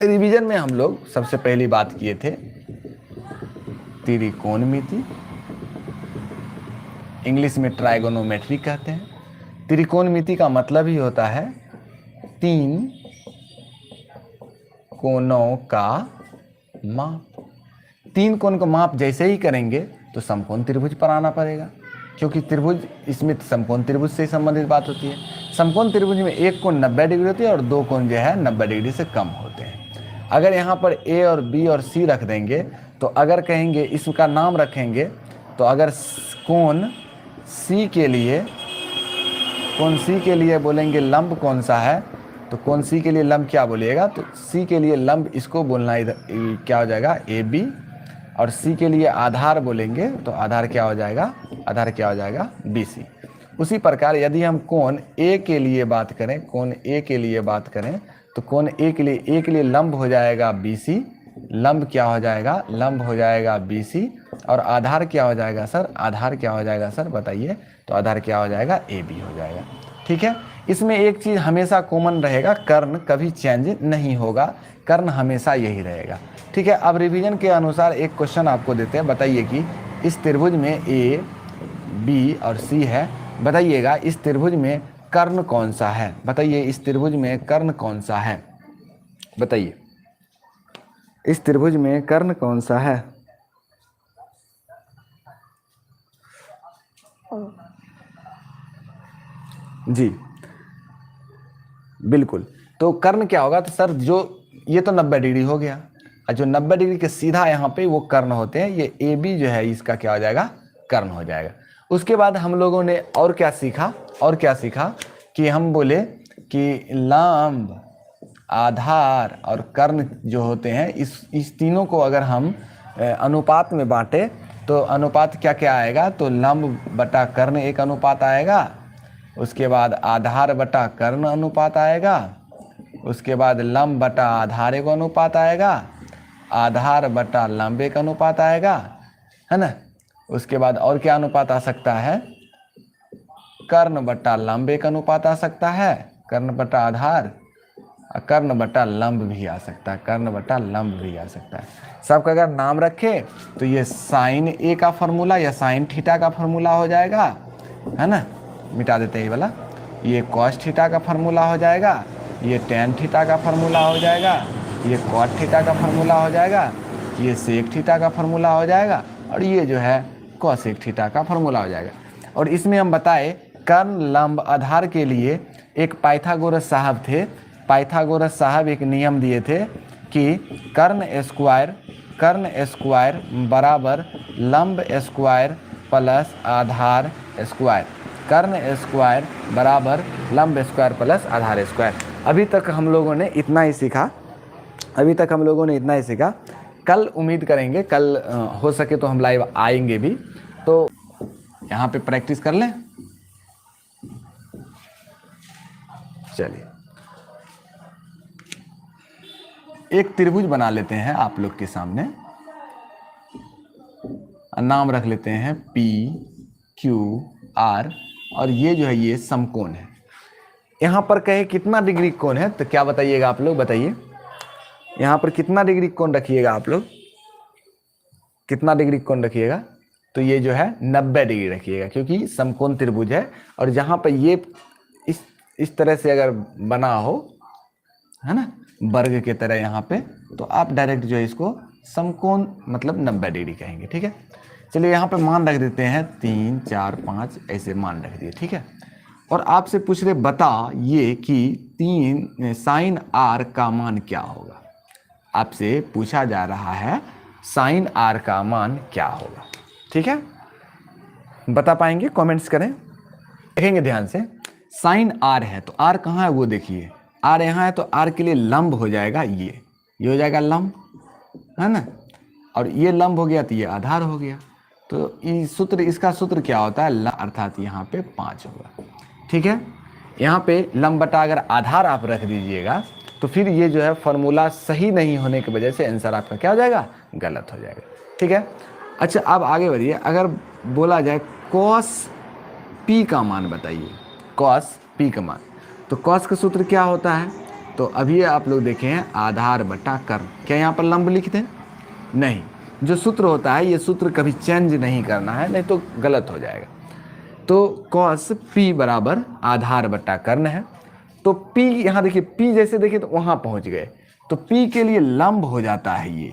Revision में हम लोग सबसे पहली बात किए थे त्रिकोणमिति, इंग्लिश में ट्राइगोनोमेट्री कहते हैं। त्रिकोणमिति का मतलब ही होता है तीन कोणों का माप। तीन कोण का माप जैसे ही करेंगे तो समकोण त्रिभुज पर आना पड़ेगा, क्योंकि त्रिभुज इसमें समकोण त्रिभुज से संबंधित बात होती है। समकोण त्रिभुज में एक कोण 90 डिग्री होती है और दो कोण जो है 90 डिग्री से कम होते हैं। अगर यहाँ पर ए और बी और सी रख देंगे तो अगर कहेंगे इसका नाम रखेंगे तो अगर कोण सी के लिए बोलेंगे लंब कौन सा है, तो कोण सी के लिए लंब क्या बोलिएगा, तो सी के लिए लंब इसको बोलना इधर क्या हो जाएगा ए बी, और सी के लिए आधार बोलेंगे तो आधार क्या हो जाएगा, आधार क्या हो जाएगा बी सी। उसी प्रकार यदि हम कोण ए के लिए बात करें, कोण ए के लिए बात करें तो कोण ए के लिए लंब हो जाएगा बी सी, लंब क्या हो जाएगा, लंब हो जाएगा बी सी, और आधार क्या हो जाएगा सर, आधार क्या हो जाएगा सर बताइए, तो आधार क्या हो जाएगा ए बी हो जाएगा। ठीक है, इसमें एक चीज़ हमेशा कॉमन रहेगा, कर्ण कभी चेंज नहीं होगा, कर्ण हमेशा यही रहेगा। ठीक है, अब रिवीजन के अनुसार एक क्वेश्चन आपको देते हैं, बताइए कि इस त्रिभुज में ए बी और सी है, बताइएगा इस त्रिभुज में कर्ण कौन सा है, बताइए इस त्रिभुज में कर्ण कौन सा है, बताइए इस त्रिभुज में कर्ण कौन सा है। जी बिल्कुल, तो कर्ण क्या होगा, तो सर जो ये तो 90 डिग्री हो गया, और जो 90 डिग्री के सीधा यहाँ पे वो कर्ण होते हैं, ये ए बी जो है इसका क्या हो जाएगा, कर्ण हो जाएगा। उसके बाद हम लोगों ने और क्या सीखा, और क्या सीखा कि हम बोले कि लंब, आधार और कर्ण जो होते हैं इस तीनों को अगर हम अनुपात में बांटे तो अनुपात क्या क्या आएगा, तो लंब बटा कर्ण एक अनुपात आएगा, उसके बाद आधार बटा कर्ण अनुपात आएगा, उसके बाद लंब बटा आधार एक अनुपात आएगा, आधार बटा लंब एक अनुपात आएगा, है ना। उसके बाद और क्या अनुपात आ सकता है, कर्ण बटा लंब एक अनुपात आ सकता है, कर्ण बटा आधार, कर्ण बटा लंब भी आ सकता है, कर्ण बटा लंब भी आ सकता है। सबका अगर नाम रखे तो ये साइन ए का फॉर्मूला या साइन थीटा का फॉर्मूला हो जाएगा, है ना, मिटा देते हैं ये वाला, ये कॉस थीटा का फॉर्मूला हो जाएगा, ये टेन थीटा का फॉर्मूला हो जाएगा, ये कॉट थीटा का फॉर्मूला हो जाएगा, ये सेक थीटा का फॉर्मूला हो जाएगा, और ये जो है कॉसेक थीटा का फॉर्मूला हो जाएगा। और इसमें हम बताए कर्ण लंब आधार के लिए एक पाइथागोरस साहब थे, पाइथागोरस साहब एक नियम दिए थे कि कर्ण स्क्वायर बराबर लंब स्क्वायर प्लस आधार स्क्वायर, कर्ण स्क्वायर बराबर लंब स्क्वायर प्लस आधार स्क्वायर। अभी तक हम लोगों ने इतना ही सीखा, अभी तक हम लोगों ने इतना ही सीखा। कल उम्मीद करेंगे, कल हो सके तो हम लाइव आएंगे भी, तो यहाँ पे प्रैक्टिस कर लें। चलिए एक त्रिभुज बना लेते हैं आप लोग के सामने, नाम रख लेते हैं पी क्यू आर, और ये जो है ये समकोण है। यहाँ पर कहे कितना डिग्री कोण है, तो क्या बताइएगा आप लोग, बताइए यहाँ पर कितना डिग्री कोण रखिएगा आप लोग, कितना डिग्री कोण रखिएगा, तो ये जो है 90 डिग्री रखिएगा, क्योंकि समकोण त्रिभुज है। और जहाँ पर ये इस तरह से अगर बना हो, है ना, वर्ग के तरह यहाँ पे, तो आप डायरेक्ट जो है इसको समकोण मतलब 90 डिग्री कहेंगे। ठीक है, चलिए यहाँ पे मान रख देते हैं 3 4 5 ऐसे मान रख दिए। ठीक है, और आपसे पूछ रहे बता ये कि 3 साइन आर का मान क्या होगा, आपसे पूछा जा रहा है साइन आर का मान क्या होगा। ठीक है, बता पाएंगे, कमेंट्स करें, देखेंगे ध्यान से। साइन आर है तो आर कहाँ है वो देखिए, आर यहाँ है तो आर के लिए लंब हो जाएगा, ये हो जाएगा लंब, है ना, और ये लंब हो गया तो ये आधार हो गया। तो इसका सूत्र क्या होता है, अर्थात यहाँ पे 5 होगा। ठीक है, यहाँ पे लंब बटा अगर आधार आप रख दीजिएगा तो फिर ये जो है फॉर्मूला सही नहीं होने की वजह से आंसर आपका क्या हो जाएगा, गलत हो जाएगा। ठीक है, अच्छा अब आगे बढ़िए। अगर बोला जाए कॉस पी का मान बताइए, कॉस पी का मान, तो कॉस का सूत्र क्या होता है, तो तो अभी आप लोग देखे हैं आधार बटा कर्ण, क्या यहाँ पर लंब लिख दें? नहीं, जो सूत्र होता है ये सूत्र कभी चेंज नहीं करना है, नहीं तो गलत हो जाएगा। तो कॉस पी बराबर आधार बटा कर्ण है। तो पी यहाँ देखिए, पी जैसे देखिए तो वहां पहुंच गए, तो पी के लिए लंब हो जाता है ये,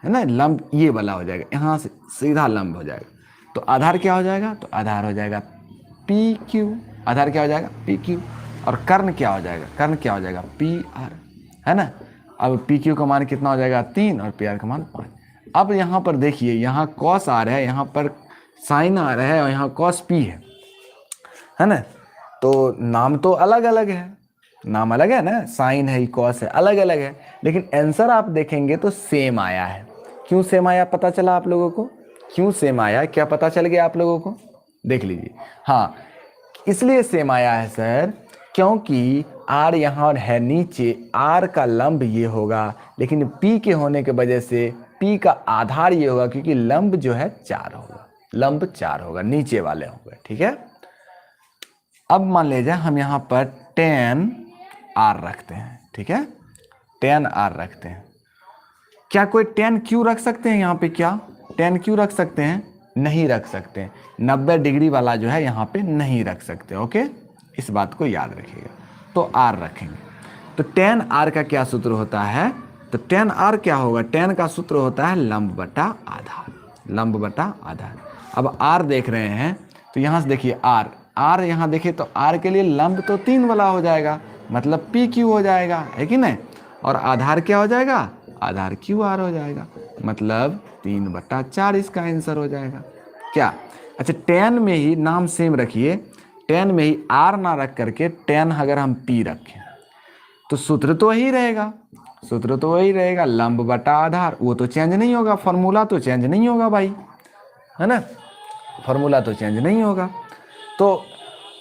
है ना, लंब ये वाला हो जाएगा, यहाँ से सीधा लंब हो जाएगा। तो आधार क्या हो जाएगा? तो आधार हो जाएगा पी क्यू, आधार क्या हो जाएगा? P Q. और कर्ण क्या हो जाएगा? कर्ण क्या हो जाएगा? पी आर, है ना। अब पी क्यू का मान कितना हो जाएगा? 3 और पी आर का मान 5। अब यहाँ पर देखिए, यहाँ कॉस आर है, यहाँ पर साइन आर है और यहाँ कॉस पी है ना। तो नाम तो अलग अलग है, नाम अलग है ना, साइन है, कॉस है, अलग अलग है, लेकिन आंसर आप देखेंगे तो सेम आया है। क्यों सेम आया पता चला आप लोगों को? क्यों सेम आया, क्या पता चल गया आप लोगों को? देख लीजिए। हाँ, इसलिए सेम आया है सर क्योंकि आर यहाँ है नीचे, आर का लंब ये होगा, लेकिन पी के होने के वजह से पी का आधार ये होगा, क्योंकि लंब जो है 4 होगा, लंब 4 होगा, नीचे वाले होंगे। ठीक है। अब मान लीजिए हम यहाँ पर tan r रखते हैं, ठीक है, tan r रखते हैं। क्या कोई tan q रख सकते हैं यहाँ पे? क्या tan q रख सकते हैं? नहीं रख सकते हैं। 90 डिग्री वाला जो है यहाँ पे नहीं रख सकते। ओके, इस बात को याद रखिएगा। तो r रखेंगे, तो tan r का क्या सूत्र होता है? तो tan r क्या होगा? tan का सूत्र होता है लंब बटा आधार, लंब बटा आधार। अब r देख रहे हैं तो यहाँ से देखिए r यहाँ देखिए तो r के लिए लंब तो 3 वाला हो जाएगा, मतलब पी क्यू हो जाएगा, है कि नहीं। और आधार क्या हो जाएगा? आधार क्यू आर हो जाएगा, मतलब 3/4 इसका आंसर हो जाएगा। क्या? अच्छा, tan में ही नाम सेम रखिए, tan में ही r ना रख करके tan अगर हम p रखें तो सूत्र तो वही रहेगा, सूत्र तो वही रहेगा, लंब बटा आधार, वो तो चेंज नहीं होगा, फॉर्मूला तो चेंज नहीं होगा भाई, है ना, फॉर्मूला तो चेंज नहीं होगा। तो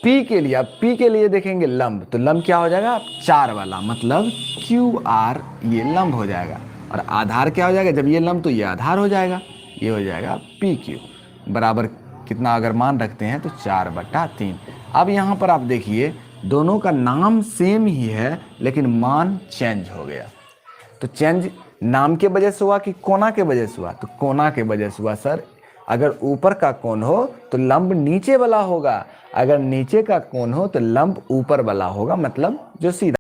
P के लिए, अब P के लिए देखेंगे लंब, तो लंब क्या हो जाएगा? 4 वाला, मतलब क्यू आर ये लंब हो जाएगा। और आधार क्या हो जाएगा? जब ये लंब तो ये आधार हो जाएगा, ये हो जाएगा पी क्यू बराबर कितना अगर मान रखते हैं तो 4/3। अब यहाँ पर आप देखिए दोनों का नाम सेम ही है, लेकिन मान चेंज हो गया। तो चेंज नाम के वजह से हुआ कि कोना के वजह से हुआ? तो कोना के वजह से हुआ सर। अगर ऊपर का कोण हो तो लंब नीचे वाला होगा, अगर नीचे का कोण हो तो लंब ऊपर वाला होगा, मतलब जो सीधा